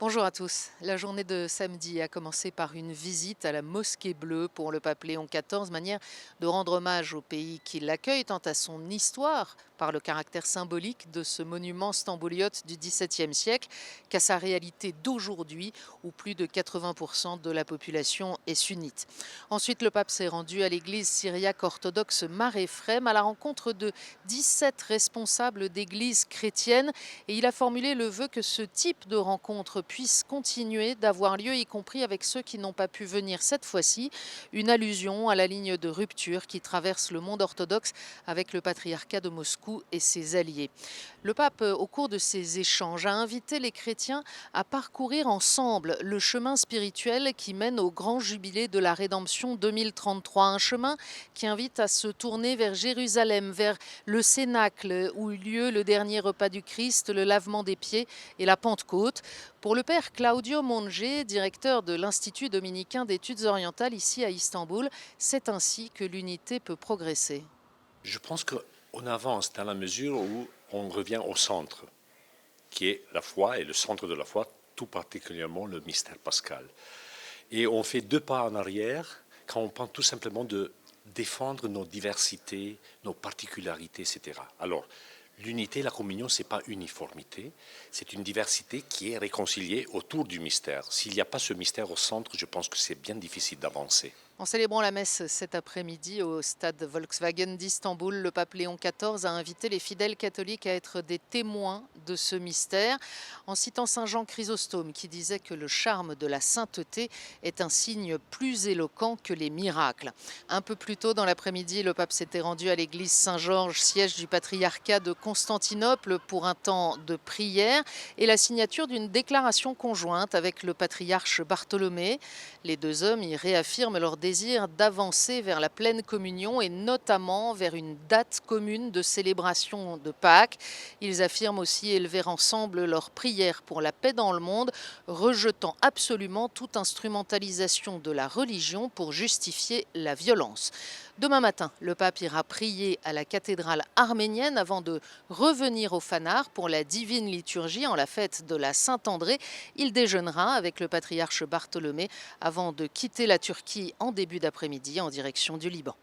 Bonjour à tous. La journée de samedi a commencé par une visite à la Mosquée Bleue pour le pape Léon XIV, manière de rendre hommage au pays qui l'accueille, tant à son histoire, par le caractère symbolique de ce monument stambouliote du XVIIe siècle, qu'à sa réalité d'aujourd'hui, où plus de 80% de la population est sunnite. Ensuite, le pape s'est rendu à l'église syriaque orthodoxe Mar Ephrem à la rencontre de 17 responsables d'églises chrétiennes et il a formulé le vœu que ce type de rencontre puisse continuer d'avoir lieu, y compris avec ceux qui n'ont pas pu venir cette fois-ci. Une allusion à la ligne de rupture qui traverse le monde orthodoxe avec le patriarcat de Moscou et ses alliés. Le pape, au cours de ces échanges, a invité les chrétiens à parcourir ensemble le chemin spirituel qui mène au grand jubilé de la rédemption 2033. Un chemin qui invite à se tourner vers Jérusalem, vers le Cénacle où eut lieu le dernier repas du Christ, le lavement des pieds et la Pentecôte. Pour le père Claudio Monge, directeur de l'Institut dominicain d'études orientales ici à Istanbul, c'est ainsi que l'unité peut progresser. Je pense qu'on avance dans la mesure où on revient au centre, qui est la foi et le centre de la foi, tout particulièrement le mystère pascal. Et on fait deux pas en arrière quand on parle tout simplement de défendre nos diversités, nos particularités, etc. Alors, l'unité, la communion, ce n'est pas uniformité, c'est une diversité qui est réconciliée autour du mystère. S'il n'y a pas ce mystère au centre, je pense que c'est bien difficile d'avancer. En célébrant la messe cet après-midi au stade Volkswagen d'Istanbul, le pape Léon XIV a invité les fidèles catholiques à être des témoins de ce mystère, en citant saint Jean Chrysostome qui disait que le charme de la sainteté est un signe plus éloquent que les miracles. Un peu plus tôt dans l'après-midi, le pape s'était rendu à l'église Saint-Georges, siège du patriarcat de Constantinople, pour un temps de prière et la signature d'une déclaration conjointe avec le patriarche Bartholomée. Les deux hommes y réaffirment leur désir d'avancer vers la pleine communion et notamment vers une date commune de célébration de Pâques. Ils affirment aussi élever ensemble leur prière pour la paix dans le monde, rejetant absolument toute instrumentalisation de la religion pour justifier la violence. Demain matin, le pape ira prier à la cathédrale arménienne avant de revenir au Phanar pour la divine liturgie en la fête de la Saint-André. Il déjeunera avec le patriarche Bartholomée avant de quitter la Turquie en début d'après-midi en direction du Liban.